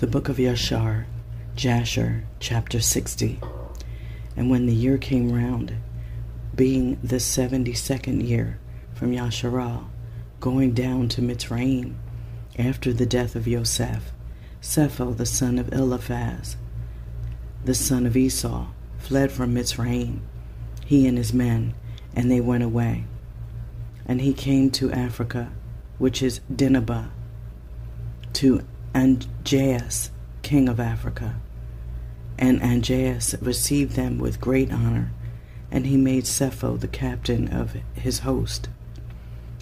The book of Yashar, Jasher, chapter 60. And when the year came round, being the 72nd year from Yashar, going down to Mitzrayim, after the death of Yosef, Cepher the son of Eliphaz, the son of Esau, fled from Mitzrayim, he and his men, and they went away. And he came to Africa, which is Dinhabah, to Angeas, king of Africa. And Angeas received them with great honor, and he made Cepher the captain of his host.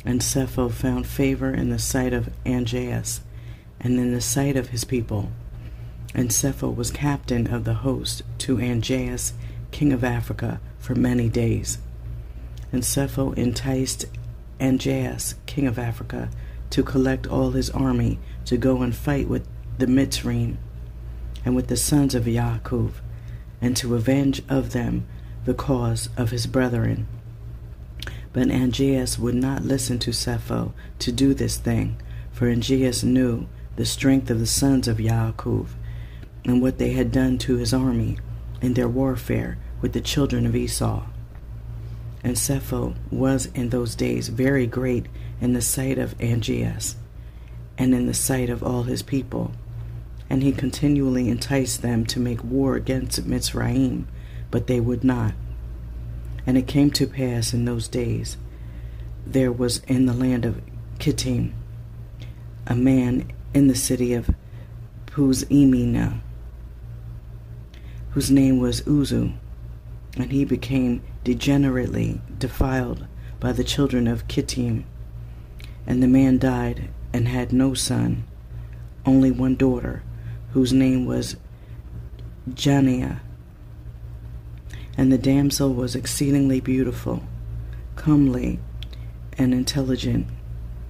And Cepher found favor in the sight of Angeas, and in the sight of his people. And Cepher was captain of the host to Angeas, king of Africa, for many days. And Cepher enticed Angeas, king of Africa, to collect all his army to go and fight with the Mitzrayim and with the sons of Yaakov, and to avenge of them the cause of his brethren. But Angeas would not listen to Cepher to do this thing, for Angeas knew the strength of the sons of Yaakov, and what they had done to his army in their warfare with the children of Esau. And Cepher was in those days very great in the sight of Angeas, and in the sight of all his people. And he continually enticed them to make war against Mitzrayim, but they would not. And it came to pass in those days, there was in the land of Kittim a man in the city of Puzimina, whose name was Uzu, and he became degenerately defiled by the children of Kittim. And the man died and had no son, only one daughter, whose name was Janiah. And the damsel was exceedingly beautiful, comely, and intelligent.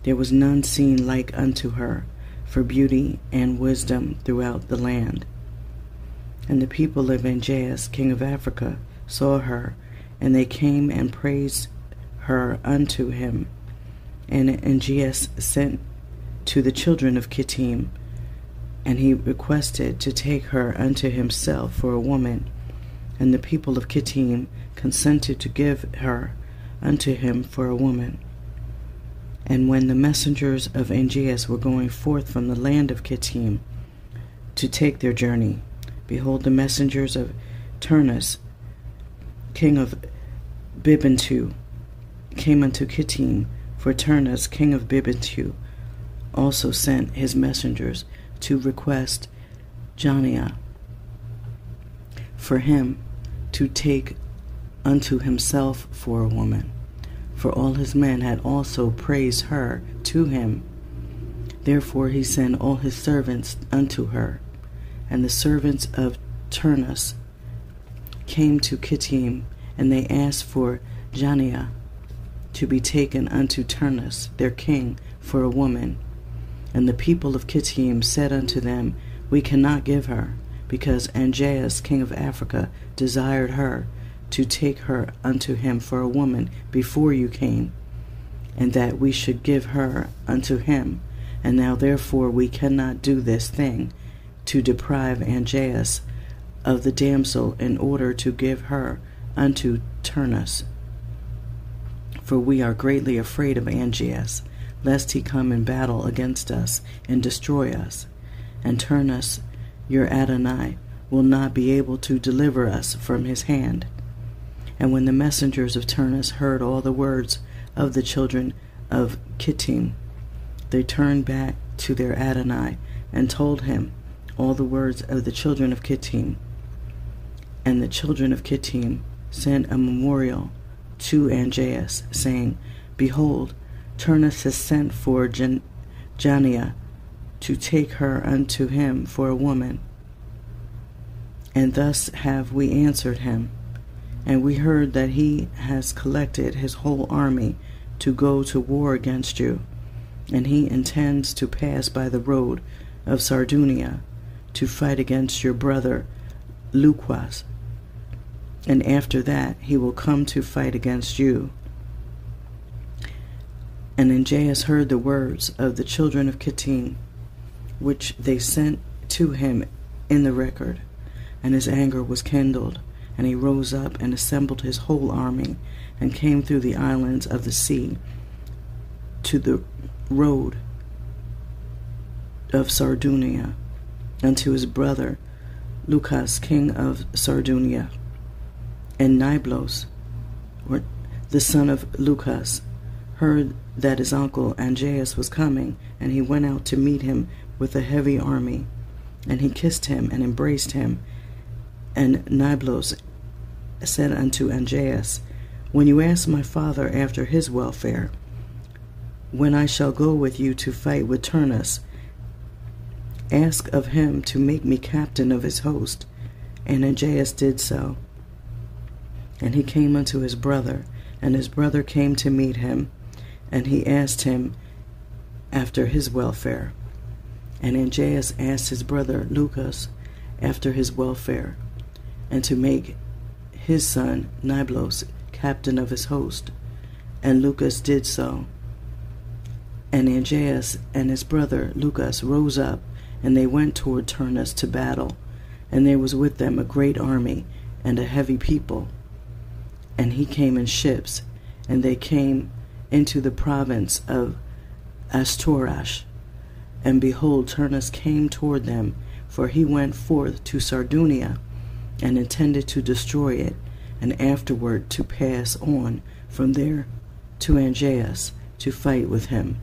There was none seen like unto her for beauty and wisdom throughout the land. And the people of Angeas, king of Africa, saw her, and they came and praised her unto him. And Angeas sent to the children of Kittim, and he requested to take her unto himself for a woman. And the people of Kittim consented to give her unto him for a woman. And when the messengers of Angeas were going forth from the land of Kittim to take their journey, behold, the messengers of Turnus, king of Bibentu, came unto Kittim, for Turnus, king of Bibentu, also sent his messengers to request Janiah for him to take unto himself for a woman, for all his men had also praised her to him. Therefore he sent all his servants unto her. And the servants of Turnus came to Kittim, and they asked for Janiah to be taken unto Turnus, their king, for a woman. And the people of Kittim said unto them, We cannot give her, because Angeas, king of Africa, desired her to take her unto him for a woman before you came, and that we should give her unto him. And now therefore we cannot do this thing, to deprive Angeas of the damsel, in order to give her unto Turnus. For we are greatly afraid of Angeas, lest he come in battle against us and destroy us. And Turnus, your Adonai, will not be able to deliver us from his hand. And when the messengers of Turnus heard all the words of the children of Kittim, they turned back to their Adonai and told him all the words of the children of Kittim. And the children of Kittim sent a memorial to Angeas, saying, Behold, Turnus has sent for Janiah to take her unto him for a woman. And thus have we answered him. And we heard that he has collected his whole army to go to war against you, and he intends to pass by the road of Sardunia to fight against your brother Luquas, and after that he will come to fight against you. And Angeas heard the words of the children of Kittim, which they sent to him in the record. And his anger was kindled, and he rose up and assembled his whole army, and came through the islands of the sea to the road of Sardunia, unto his brother Lucas, king of Sardunia. And Niblos, the son of Lucas, heard that his uncle Angeas was coming, and he went out to meet him with a heavy army. And he kissed him and embraced him. And Niblos said unto Angeas, When you ask my father after his welfare, when I shall go with you to fight with Turnus, ask of him to make me captain of his host. And Angeas did so. And he came unto his brother, and his brother came to meet him, and he asked him after his welfare. And Angeas asked his brother Lucas after his welfare, and to make his son Niblos captain of his host. And Lucas did so. And Angeas and his brother Lucas rose up, and they went toward Turnus to battle. And there was with them a great army and a heavy people. And he came in ships, and they came into the province of Astorash. And behold, Turnus came toward them, for he went forth to Sardunia, and intended to destroy it, and afterward to pass on from there to Angeas to fight with him.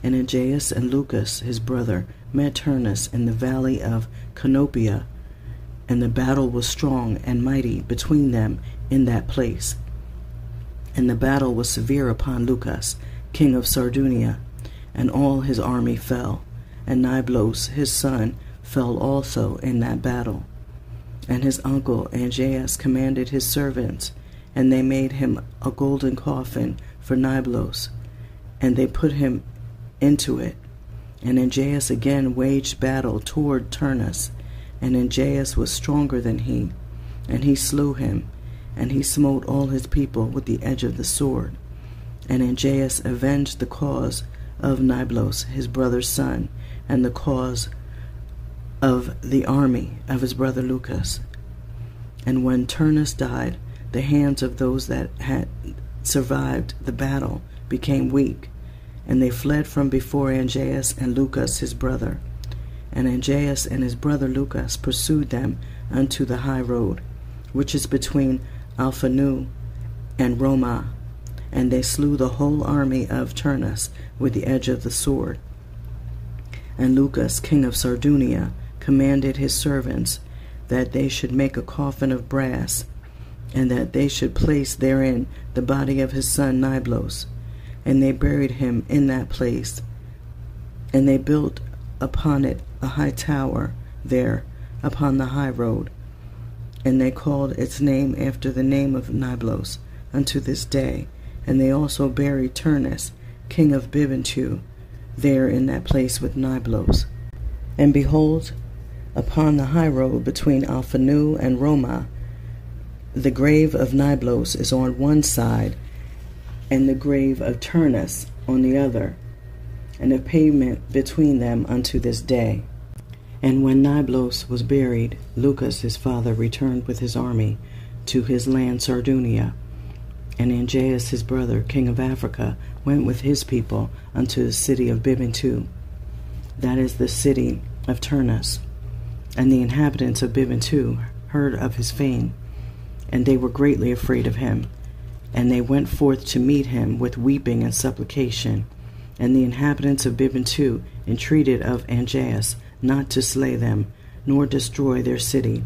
And Angeas and Lucas his brother met Turnus in the valley of Canopia, and the battle was strong and mighty between them in that place. And the battle was severe upon Lucas, king of Sardunia, and all his army fell, and Niblos his son fell also in that battle. And his uncle Angeas commanded his servants, and they made him a golden coffin for Niblos, and they put him into it. And Angeas again waged battle toward Turnus, and Angeas was stronger than he, and he slew him, and he smote all his people with the edge of the sword. And Angeas avenged the cause of Niblos his brother's son, and the cause of the army of his brother Lucas. And when Turnus died, the hands of those that had survived the battle became weak, and they fled from before Angeas and Lucas his brother. And Angeas and his brother Lucas pursued them unto the high road, which is between Alphanu and Roma, and they slew the whole army of Turnus with the edge of the sword. And Lucas, king of Sardunia, commanded his servants that they should make a coffin of brass, and that they should place therein the body of his son Niblos. And they buried him in that place. And they built upon it a high tower there upon the high road. And they called its name after the name of Niblos unto this day. And they also buried Turnus, king of Bibentu, there in that place with Niblos. And behold, upon the high road between Alphanu and Roma, the grave of Niblos is on one side, and the grave of Turnus on the other, and a pavement between them unto this day. And when Niblos was buried, Lucas his father returned with his army to his land Sardunia. And Angeas his brother, king of Africa, went with his people unto the city of Bibentu, that is the city of Turnus. And the inhabitants of Bibentu heard of his fame, and they were greatly afraid of him. And they went forth to meet him with weeping and supplication. And the inhabitants of Bibentu entreated of Angeas not to slay them, nor destroy their city.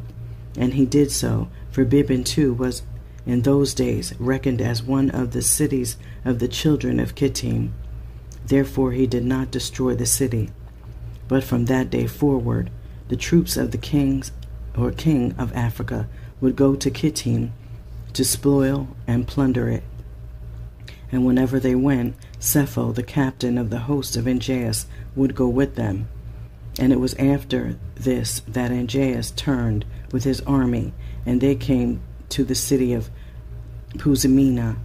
And he did so, for Bibentu was in those days reckoned as one of the cities of the children of Kittim. Therefore he did not destroy the city. But from that day forward, the troops of the king of Africa would go to Kittim to spoil and plunder it. And whenever they went, Cepher, the captain of the host of Angeas, would go with them. And it was after this that Angeas turned with his army, and they came to the city of Puzimina.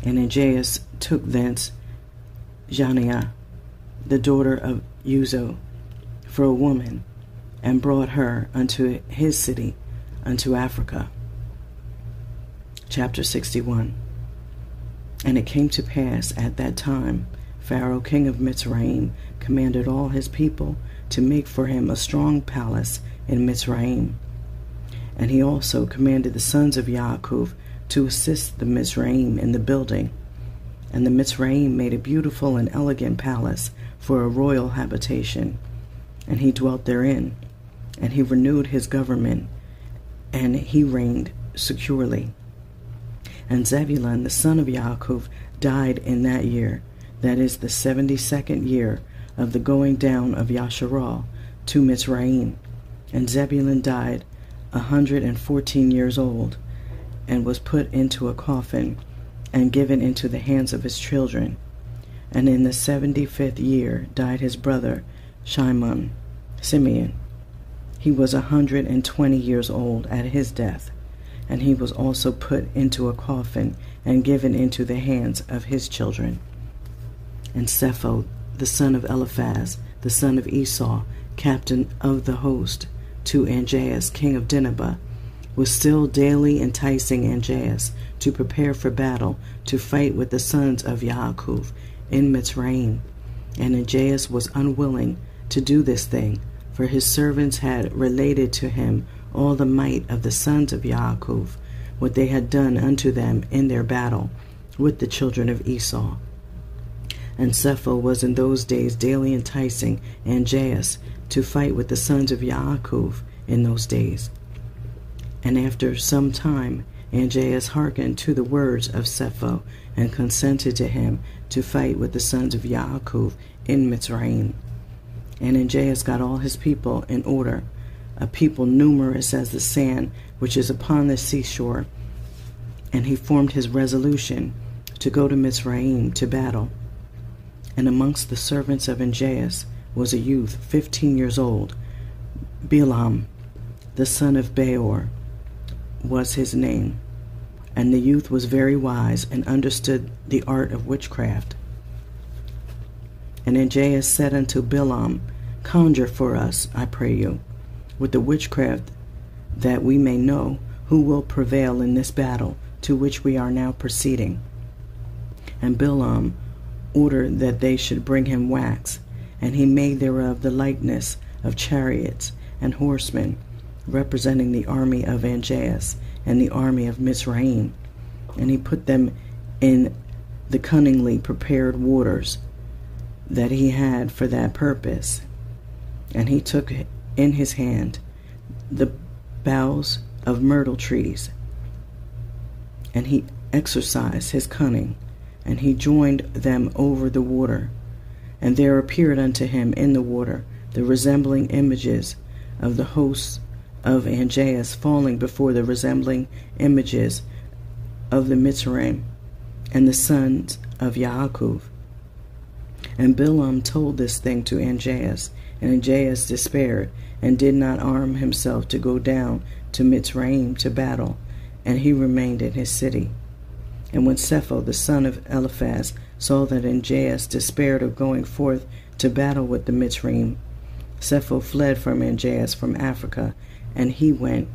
And Angeas took thence Janiah, the daughter of Uzo, for a woman, and brought her unto his city, unto Africa. Chapter 61. And it came to pass at that time, Pharaoh king of Mitzrayim commanded all his people to make for him a strong palace in Mitzrayim. And he also commanded the sons of Yaakov to assist the Mitzrayim in the building. And the Mitzrayim made a beautiful and elegant palace for a royal habitation, and he dwelt therein. And he renewed his government, and he reigned securely. And Zebulun the son of Yaakov died in that year, that is the 72nd year of the going down of Yashar to Mitzrayim. And Zebulun died 114 years old, and was put into a coffin, and given into the hands of his children. And in the 75th year died his brother Simeon. He was 120 years old at his death, and he was also put into a coffin, and given into the hands of his children. And Cepher the son of Eliphaz, the son of Esau, captain of the host, to Angeas king of Dinhabah, was still daily enticing Angeas to prepare for battle, to fight with the sons of Yaakov in Mitzrayim. And Angeas was unwilling to do this thing, for his servants had related to him all the might of the sons of Yaakov, what they had done unto them in their battle with the children of Esau. And Cepher was in those days daily enticing Angeas to fight with the sons of Yaakov in those days. And after some time Angeas hearkened to the words of Cepher, and consented to him to fight with the sons of Yaakov in Mitzrayim. And Angeas got all his people in order, a people numerous as the sand which is upon the seashore. And he formed his resolution to go to Mitzrayim to battle. And amongst the servants of Angeas was a youth 15 years old. Balaam, the son of Beor, was his name. And the youth was very wise, and understood the art of witchcraft. And Angeas said unto Balaam, Conjure for us, I pray you, with the witchcraft, that we may know who will prevail in this battle to which we are now proceeding. And Balaam ordered that they should bring him wax, and he made thereof the likeness of chariots and horsemen, representing the army of Angeas and the army of Mitzrayim. And he put them in the cunningly prepared waters that he had for that purpose. And he took in his hand the boughs of myrtle trees, and he exercised his cunning, and he joined them over the water. And there appeared unto him in the water the resembling images of the hosts of Angeas, falling before the resembling images of the Mitzrayim and the sons of Yaakov. And Balaam told this thing to Angeas, and Angeas despaired, and did not arm himself to go down to Mitzrayim to battle, and he remained in his city. And when Cepher the son of Eliphaz saw that Angeas despaired of going forth to battle with the Mitzrayim, Cepher fled from Angeas from Africa, and he went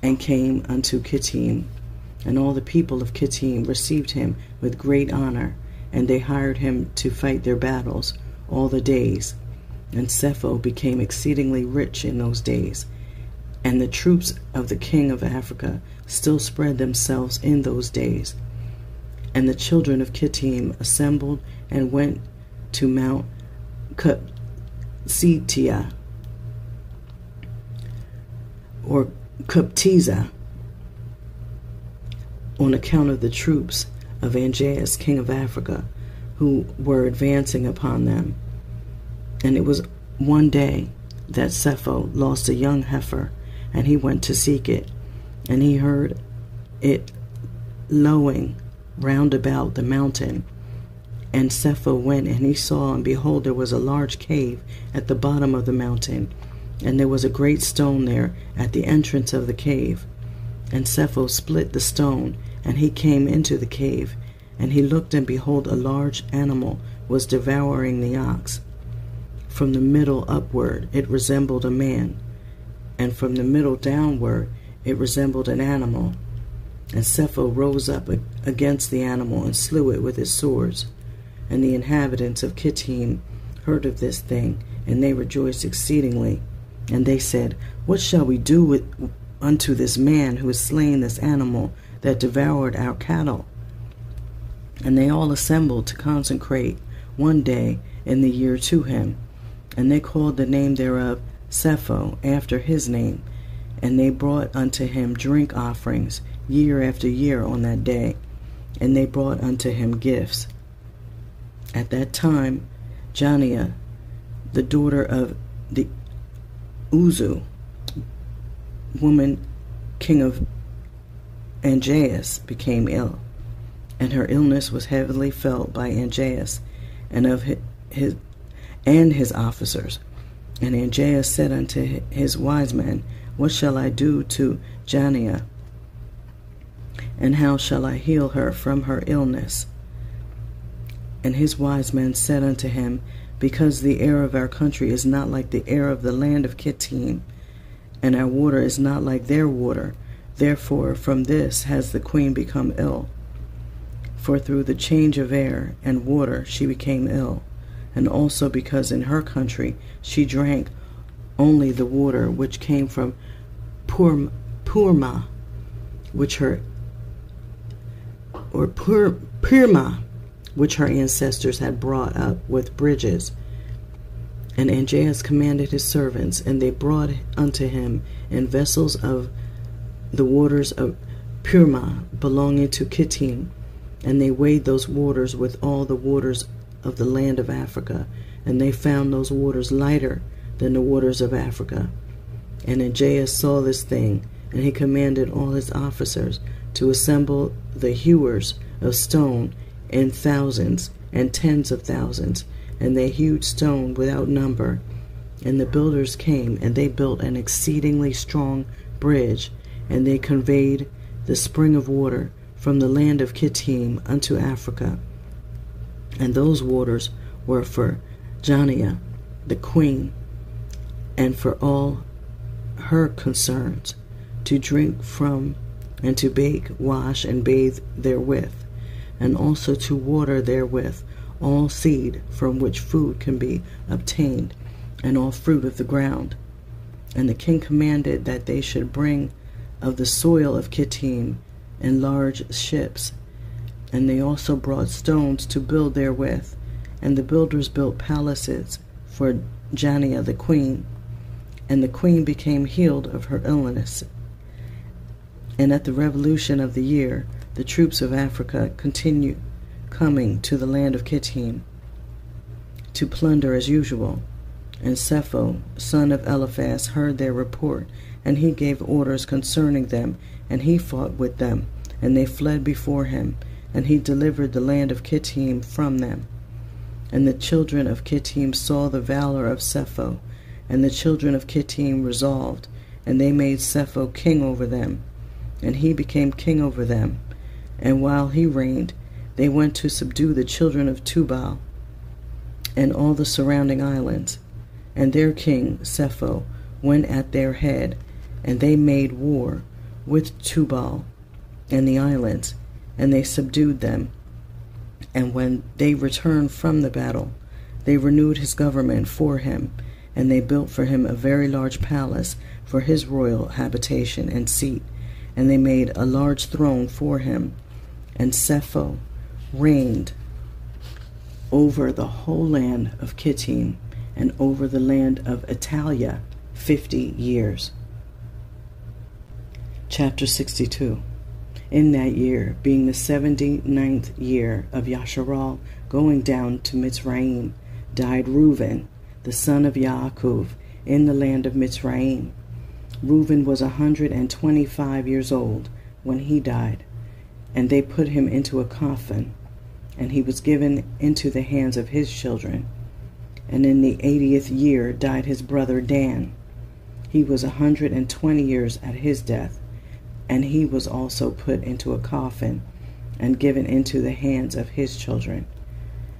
and came unto Kittim. And all the people of Kittim received him with great honor, and they hired him to fight their battles all the days. And Cepher became exceedingly rich in those days. And the troops of the king of Africa still spread themselves in those days. And the children of Kittim assembled and went to Mount Cupsetia, or Cuptiza, on account of the troops of Angeas king of Africa, who were advancing upon them. And it was one day that Cepher lost a young heifer, and he went to seek it, and he heard it lowing round about the mountain. And Cepher went, and he saw, and behold, there was a large cave at the bottom of the mountain, and there was a great stone there at the entrance of the cave. And Cepher split the stone, and he came into the cave, and he looked, and behold, a large animal was devouring the ox. From the middle upward it resembled a man, and from the middle downward it resembled an animal. And Cepher rose up against the animal and slew it with his swords. And the inhabitants of Kittim heard of this thing, and they rejoiced exceedingly. And they said, What shall we do unto this man who has slain this animal that devoured our cattle? And they all assembled to consecrate one day in the year to him. And they called the name thereof Cepher, after his name. And they brought unto him drink offerings year after year on that day. And they brought unto him gifts. At that time, Janiah, the daughter of the Uzu, woman king of Anjaas, became ill. And her illness was heavily felt by Anjaas and of his officers. And Anjaas said unto his wise men, What shall I do to Janiah? And how shall I heal her from her illness? And his wise men said unto him, Because the air of our country is not like the air of the land of Kittim, and our water is not like their water, therefore from this has the queen become ill. For through the change of air and water she became ill, and also because in her country she drank only the water which came from Purma, which her ancestors had brought up with bridges. And Anjaas commanded his servants, and they brought unto him in vessels of the waters of Purma belonging to Kittim, and they weighed those waters with all the waters of the land of Africa, and they found those waters lighter than the waters of Africa. And Anjaas saw this thing, and he commanded all his officers to assemble the hewers of stone in thousands and tens of thousands, and they hewed stone without number. And the builders came, and they built an exceedingly strong bridge, and they conveyed the spring of water from the land of Kittim unto Africa. And those waters were for Janiah the queen, and for all her concerns, to drink from, and to bake, wash, and bathe therewith, and also to water therewith all seed from which food can be obtained, and all fruit of the ground. And the king commanded that they should bring of the soil of Kittim in large ships, and they also brought stones to build therewith. And the builders built palaces for Janiah the queen, and the queen became healed of her illness. And at the revolution of the year, the troops of Africa continued coming to the land of Kittim to plunder as usual. And Cepher, son of Eliphaz, heard their report, and he gave orders concerning them, and he fought with them, and they fled before him, and he delivered the land of Kittim from them. And the children of Kittim saw the valor of Cepher, and the children of Kittim resolved, and they made Cepher king over them, and he became king over them. And while he reigned, they went to subdue the children of Tubal and all the surrounding islands. And their king Cepher went at their head, and they made war with Tubal and the islands, and they subdued them. And when they returned from the battle, they renewed his government for him, and they built for him a very large palace for his royal habitation and seat, and they made a large throne for him. And Cepher reigned over the whole land of Kittim and over the land of Italia 50 years. Chapter 62. In that year, being the 79th year of Yashar going down to Mitzrayim, died Reuben, the son of Yaakov, in the land of Mitzrayim. Reuben was 125 years old when he died, and they put him into a coffin, and he was given into the hands of his children. And in the 80th year died his brother Dan. He was 120 years at his death, and he was also put into a coffin and given into the hands of his children.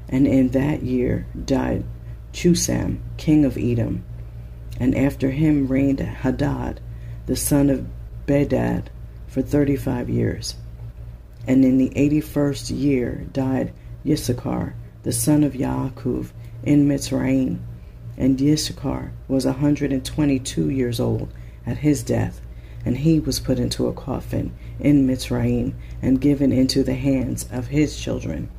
And in that year died Chusam, king of Edom. And after him reigned Hadad, the son of Bedad, for 35 years. And in the 81st year died Issachar, the son of Yaakov, in Mitzrayim. And Yashar was 122 years old at his death, and he was put into a coffin in Mitzrayim and given into the hands of his children.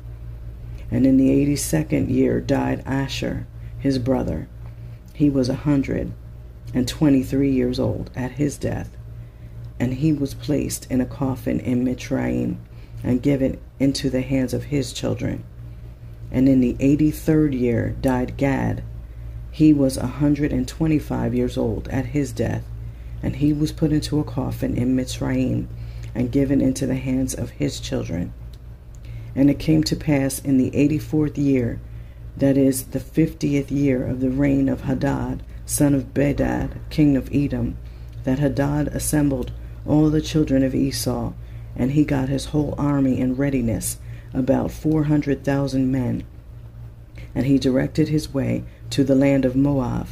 And in the 82nd year died Asher, his brother. He was 123 years old at his death, and he was placed in a coffin in Mitzrayim and given into the hands of his children. And in the 83rd year died Gad. He was 125 years old at his death, and he was put into a coffin in Mitzrayim and given into the hands of his children. And it came to pass in the 84th year, that is the 50th year of the reign of Hadad, son of Bedad, king of Edom, that Hadad assembled all the children of Esau, and he got his whole army in readiness, about 400,000 men. And he directed his way to the land of Moab,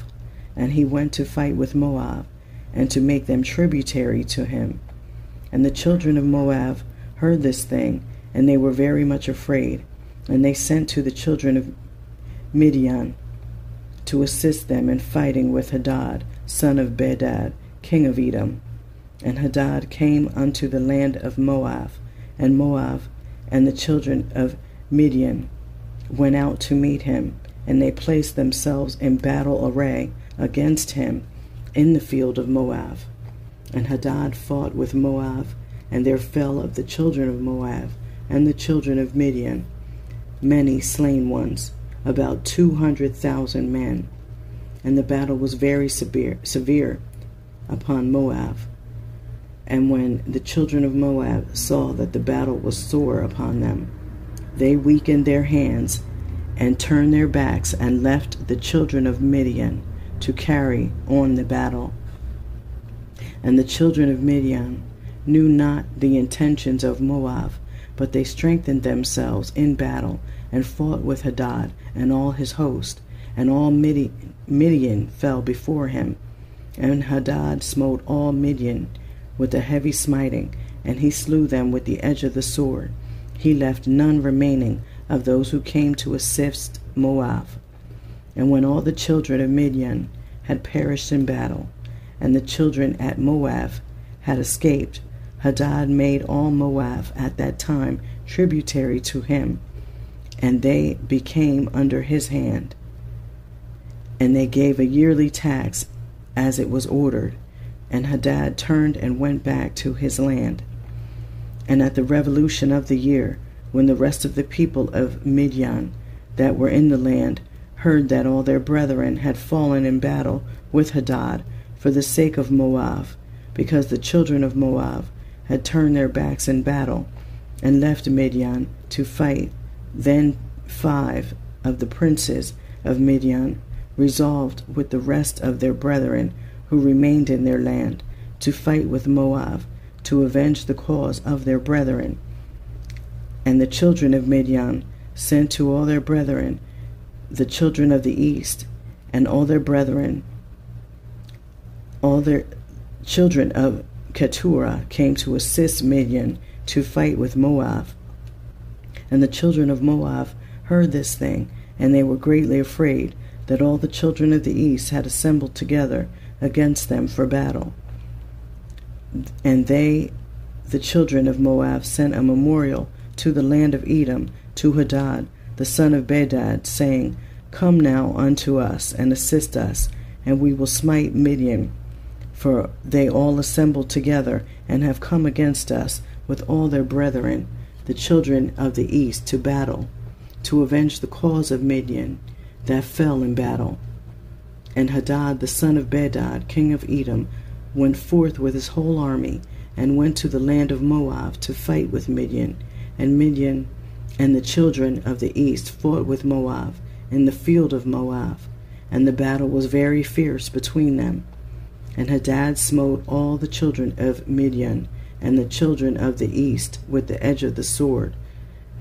and he went to fight with Moab, and to make them tributary to him. And the children of Moab heard this thing, and they were very much afraid, and they sent to the children of Midian to assist them in fighting with Hadad, son of Bedad, king of Edom. And Hadad came unto the land of Moab, and the children of Midian went out to meet him, and they placed themselves in battle array against him in the field of Moab. And Hadad fought with Moab, and there fell of the children of Moab and the children of Midian many slain ones, about 200,000 men. And the battle was very severe upon Moab. And when the children of Moab saw that the battle was sore upon them, they weakened their hands and turned their backs and left the children of Midian to carry on the battle. And the children of Midian knew not the intentions of Moab, but they strengthened themselves in battle and fought with Hadad and all his host, and all Midian fell before him. And Hadad smote all Midian with a heavy smiting, and he slew them with the edge of the sword. He left none remaining of those who came to assist Moab. And when all the children of Midian had perished in battle, and the children at Moab had escaped, Hadad made all Moab at that time tributary to him, and they became under his hand. And they gave a yearly tax as it was ordered. And Hadad turned and went back to his land. And at the revolution of the year, when the rest of the people of Midian that were in the land heard that all their brethren had fallen in battle with Hadad for the sake of Moab, because the children of Moab had turned their backs in battle and left Midian to fight, then 5 of the princes of Midian resolved with the rest of their brethren who remained in their land to fight with Moab, to avenge the cause of their brethren. And the children of Midian sent to all their brethren, the children of the east, and all their brethren, all their children of Keturah came to assist Midian to fight with Moab. And the children of Moab heard this thing, and they were greatly afraid that all the children of the east had assembled together against them for battle. And they, the children of Moab, sent a memorial to the land of Edom, to Hadad, the son of Bedad, saying, Come now unto us, and assist us, and we will smite Midian. For they all assembled together, and have come against us with all their brethren, the children of the east, to battle, to avenge the cause of Midian, that fell in battle. And Hadad, the son of Bedad, king of Edom, went forth with his whole army, and went to the land of Moab to fight with Midian. And Midian and the children of the east fought with Moab in the field of Moab, and the battle was very fierce between them. And Hadad smote all the children of Midian and the children of the east with the edge of the sword.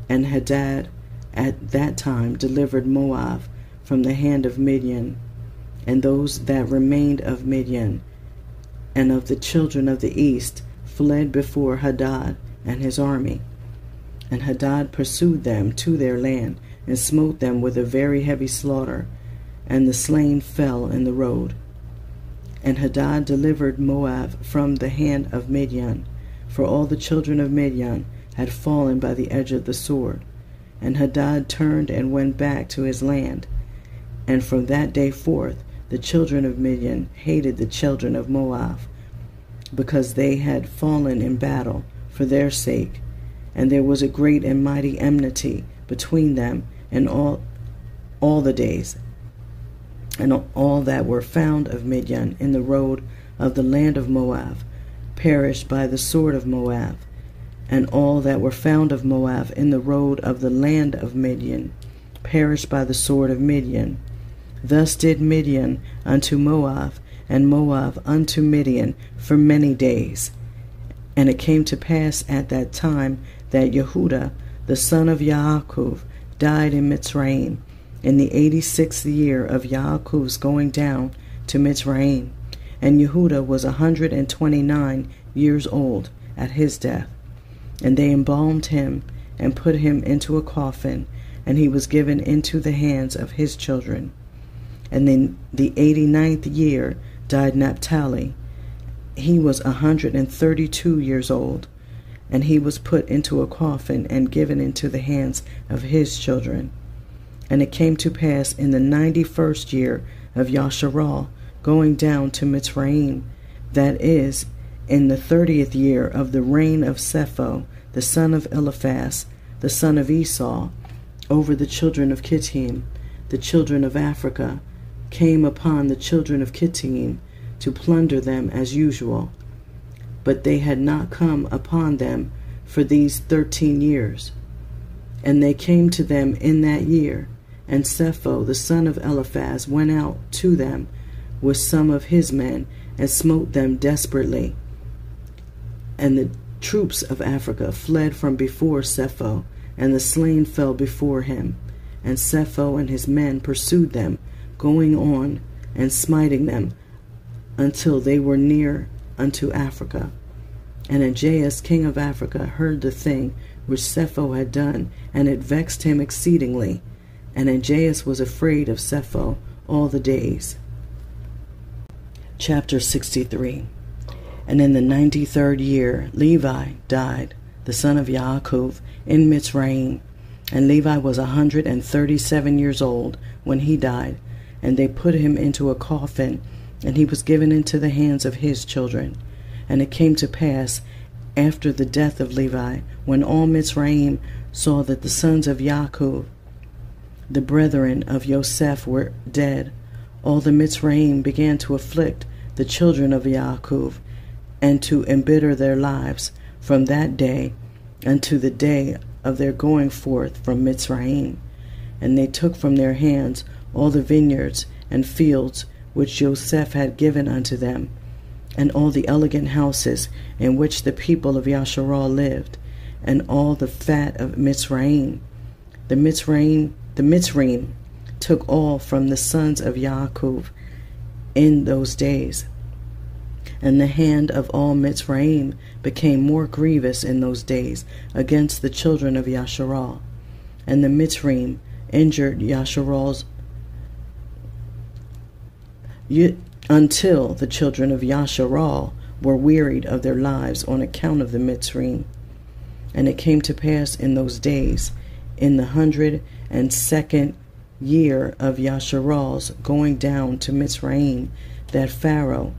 And Hadad at that time delivered Moab from the hand of Midian, and those that remained of Midian and of the children of the east fled before Hadad and his army. And Hadad pursued them to their land, and smote them with a very heavy slaughter, and the slain fell in the road. And Hadad delivered Moab from the hand of Midian, for all the children of Midian had fallen by the edge of the sword. And Hadad turned and went back to his land. And from that day forth the children of Midian hated the children of Moab, because they had fallen in battle for their sake. And there was a great and mighty enmity between them and all the days. And all that were found of Midian in the road of the land of Moab perished by the sword of Moab. And all that were found of Moab in the road of the land of Midian perished by the sword of Midian. Thus did Midian unto Moab, and Moab unto Midian for many days. And it came to pass at that time that Yehuda, the son of Yaakov, died in Mitzrayim, in the 86th year of Yaakov's going down to Mitzrayim. And Yehuda was 129 years old at his death. And they embalmed him, and put him into a coffin, and he was given into the hands of his children. And in the 89th year died Naphtali. He was 132 years old, and he was put into a coffin and given into the hands of his children. And it came to pass in the 91st year of Yashar, going down to Mitzrayim, that is, in the 30th year of the reign of Cepher, the son of Eliphaz, the son of Esau, over the children of Kittim, the children of Africa, came upon the children of Kittim to plunder them as usual. But they had not come upon them for these 13 years. And they came to them in that year, and Cepher, the son of Eliphaz, went out to them with some of his men, and smote them desperately. And the troops of Africa fled from before Cepher, and the slain fell before him. And Cepher and his men pursued them, going on and smiting them, until they were near unto Africa. And Ajaeus king of Africa heard the thing which Cepher had done, and it vexed him exceedingly. And Ajaeus was afraid of Cepher all the days. Chapter 63. And in the 93rd year Levi died, the son of Yaakov, in Mitzrayim. And Levi was 137 years old when he died. And they put him into a coffin, and he was given into the hands of his children. And it came to pass, after the death of Levi, when all Mitzrayim saw that the sons of Yaakov, the brethren of Yosef, were dead, all the Mitzrayim began to afflict the children of Yaakov, and to embitter their lives from that day unto the day of their going forth from Mitzrayim. And they took from their hands all the vineyards and fields which Joseph had given unto them, and all the elegant houses in which the people of Yashar lived, and all the fat of Mitzrayim. The Mitzrayim took all from the sons of Yaakov in those days. And the hand of all Mitzrayim became more grievous in those days against the children of Yashar. And the Mitzrayim injured Yashar's until the children of Yashar were wearied of their lives on account of the Mitzrayim. And it came to pass in those days, in the 102nd year of Yashar's going down to Mitzrayim, that Pharaoh,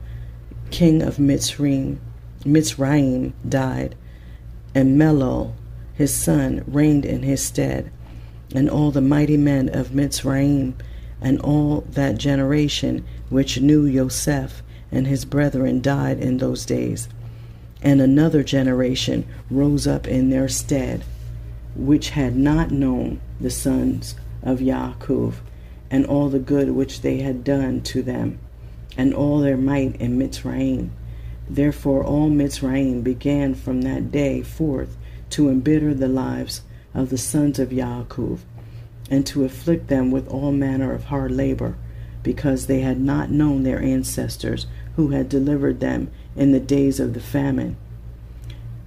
king of Mitzrayim, died, and Melol, his son, reigned in his stead. And all the mighty men of Mitzrayim, and all that generation which knew Joseph and his brethren, died in those days. And another generation rose up in their stead, which had not known the sons of Yaakov, and all the good which they had done to them, and all their might in Mitzrayim. Therefore all Mitzrayim began from that day forth to embitter the lives of the sons of Yaakov, and to afflict them with all manner of hard labor, because they had not known their ancestors who had delivered them in the days of the famine.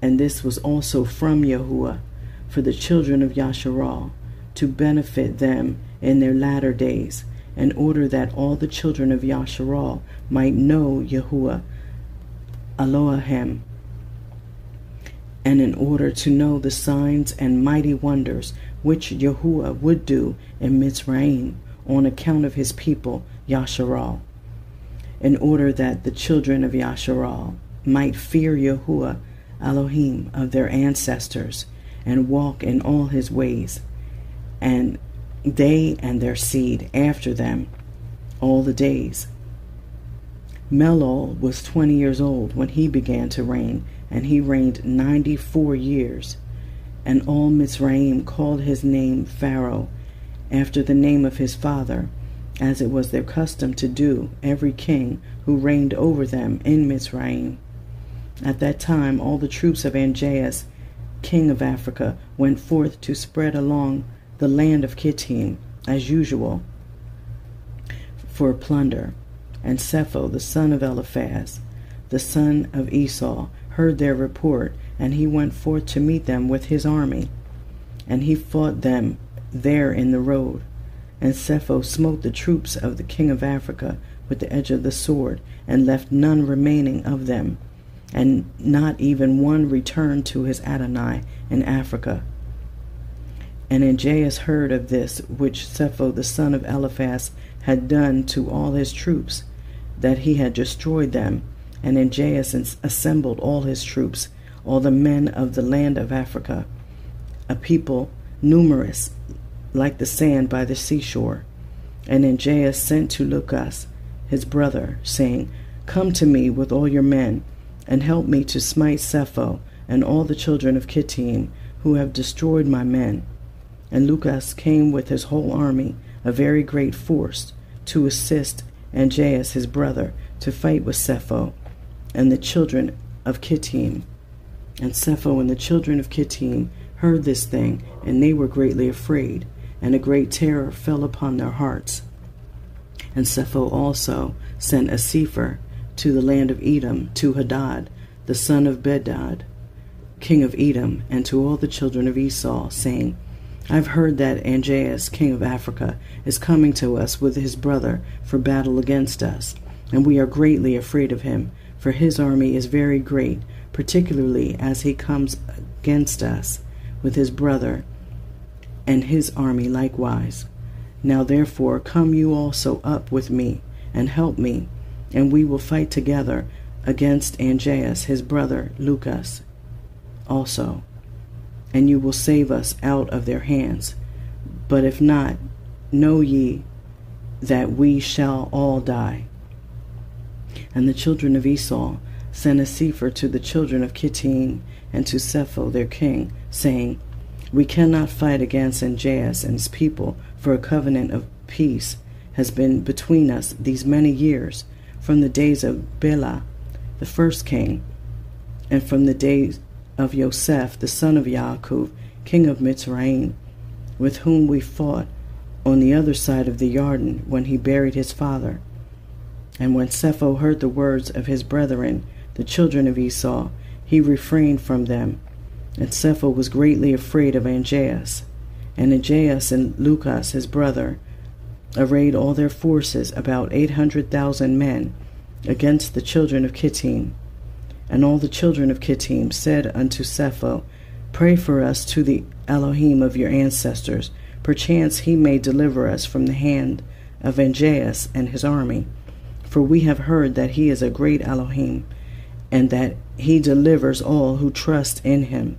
And this was also from Yahuwah for the children of Yashar, to benefit them in their latter days, in order that all the children of Yashar might know Yahuwah Elohim, and in order to know the signs and mighty wonders which Yahuwah would do in Mitzrayim on account of his people Yashar, in order that the children of Yashar might fear Yahuwah Elohim of their ancestors, and walk in all his ways, and they and their seed after them all the days. Melol was 20 years old when he began to reign, and he reigned 94 years. And all Mitzrayim called his name Pharaoh, after the name of his father, as it was their custom to do every king who reigned over them in Mitzrayim. At that time all the troops of Angeas, king of Africa, went forth to spread along the land of Kittim, as usual, for plunder. And Cepher, the son of Eliphaz, the son of Esau, heard their report, and he went forth to meet them with his army. And he fought them there in the road. And Cepher smote the troops of the king of Africa with the edge of the sword, and left none remaining of them, and not even one returned to his Adonai in Africa. And Angeas heard of this which Cepher the son of Eliphaz had done to all his troops, that he had destroyed them. And Angeas assembled all his troops, all the men of the land of Africa, a people numerous like the sand by the seashore. And Angeas sent to Lucas his brother, saying, Come to me with all your men, and help me to smite Cepher and all the children of Kittim, who have destroyed my men. And Lucas came with his whole army, a very great force, to assist Angeas his brother, to fight with Cepher and the children of Kittim. And Cepher and the children of Kittim heard this thing, and they were greatly afraid, and a great terror fell upon their hearts. And Cepher also sent a Cepher to the land of Edom, to Hadad, the son of Bedad, king of Edom, and to all the children of Esau, saying, I've heard that Angeas, king of Africa, is coming to us with his brother for battle against us, and we are greatly afraid of him, for his army is very great, particularly as he comes against us with his brother and his army likewise. Now therefore come you also up with me, and help me, and we will fight together against Angeas his brother Lucas also, and you will save us out of their hands. But if not, know ye that we shall all die. And the children of Esau sent a Cepher to the children of Kittim and to Cepher their king, saying, We cannot fight against Angeas and his people, for a covenant of peace has been between us these many years, from the days of Bela the first king, and from the days of Yosef the son of Yaakov, king of Mitzrayim, with whom we fought on the other side of the Jordan when he buried his father. And when Cepher heard the words of his brethren, the children of Esau, he refrained from them. And Cepher was greatly afraid of Angeas. And Angeas and Lucas his brother arrayed all their forces, about 800,000 men, against the children of Kittim. And all the children of Kittim said unto Cepher, Pray for us to the Elohim of your ancestors, perchance he may deliver us from the hand of Angeas and his army. For we have heard that he is a great Elohim, and that he delivers all who trust in him.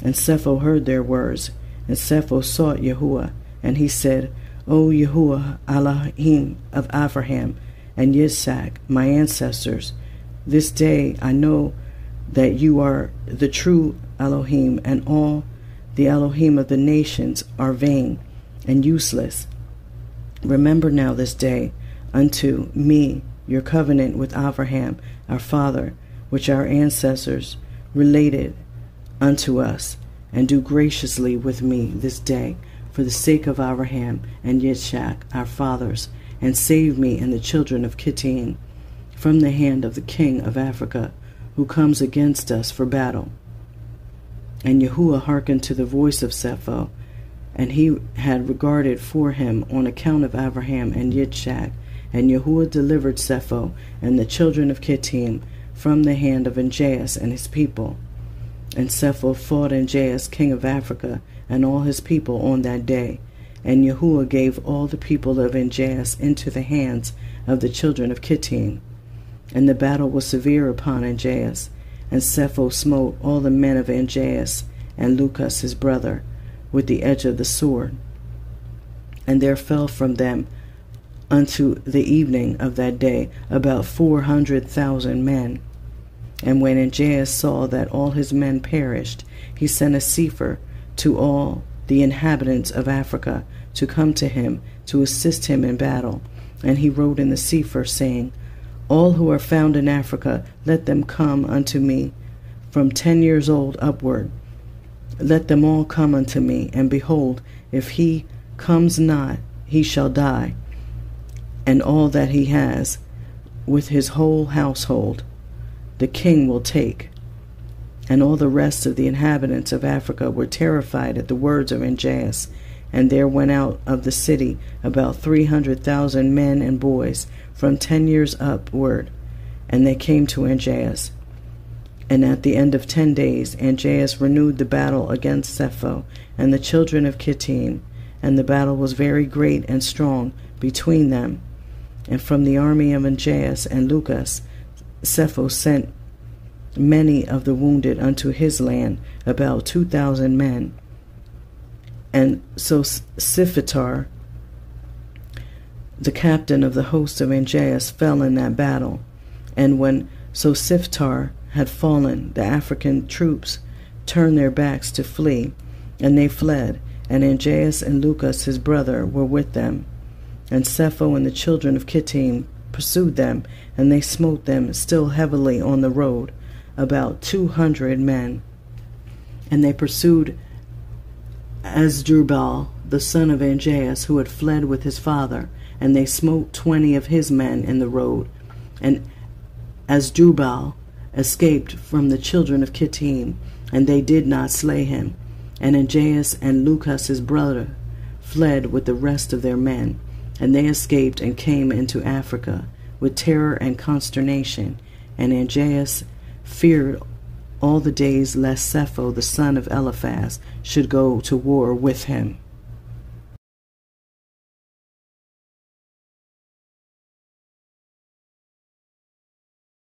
And Cepher heard their words, and Cepher sought Yahuwah, and he said, O Yahuwah Elohim of Abraham and Yitzhak, my ancestors, this day I know that you are the true Elohim, and all the Elohim of the nations are vain and useless. Remember now this day unto me your covenant with Abraham our father, which our ancestors related unto us, and do graciously with me this day, for the sake of Abraham and Yishak, our fathers, and save me and the children of Kittim from the hand of the king of Africa, who comes against us for battle. And Yahuwah hearkened to the voice of Cepher, and he had regarded for him on account of Abraham and Yishak. And Yahuwah delivered Cepher and the children of Kittim from the hand of Anjaas and his people. And Cepher fought Anjaas king of Africa and all his people on that day. And Yahuwah gave all the people of Anjaas into the hands of the children of Kittim. And the battle was severe upon Anjaas. And Cepher smote all the men of Anjaas and Lucas his brother with the edge of the sword. And there fell from them unto the evening of that day about 400,000 men. And when Anjaas saw that all his men perished, he sent a Cepher to all the inhabitants of Africa to come to him to assist him in battle. And he wrote in the Cepher, saying, All who are found in Africa, let them come unto me, from 10 years old upward. Let them all come unto me, and behold, if he comes not, he shall die, and all that he has, with his whole household, the king will take. And all the rest of the inhabitants of Africa were terrified at the words of Anjaas. And there went out of the city about 300,000 men and boys, from 10 years upward, and they came to Anjaas. And at the end of 10 days Anjaas renewed the battle against Cepher and the children of Kittim, and the battle was very great and strong between them. And from the army of Anjaas and Lucas, Cepher sent many of the wounded unto his land, about 2,000 men. And so Cepher, the captain of the host of Anjaas, fell in that battle. And when Cepher had fallen, the African troops turned their backs to flee, and they fled. And Anjaas and Lucas his brother were with them. And Cepher and the children of Kittim pursued them, and they smote them still heavily on the road, about 200 men. And they pursued Asdrubal, the son of Anjaas, who had fled with his father, and they smote 20 of his men in the road. And Asdrubal escaped from the children of Kittim, and they did not slay him. And Anjaas and Lucas his brother fled with the rest of their men, and they escaped and came into Africa with terror and consternation. And Anjaas feared all the days lest Cepher the son of Eliphaz should go to war with him.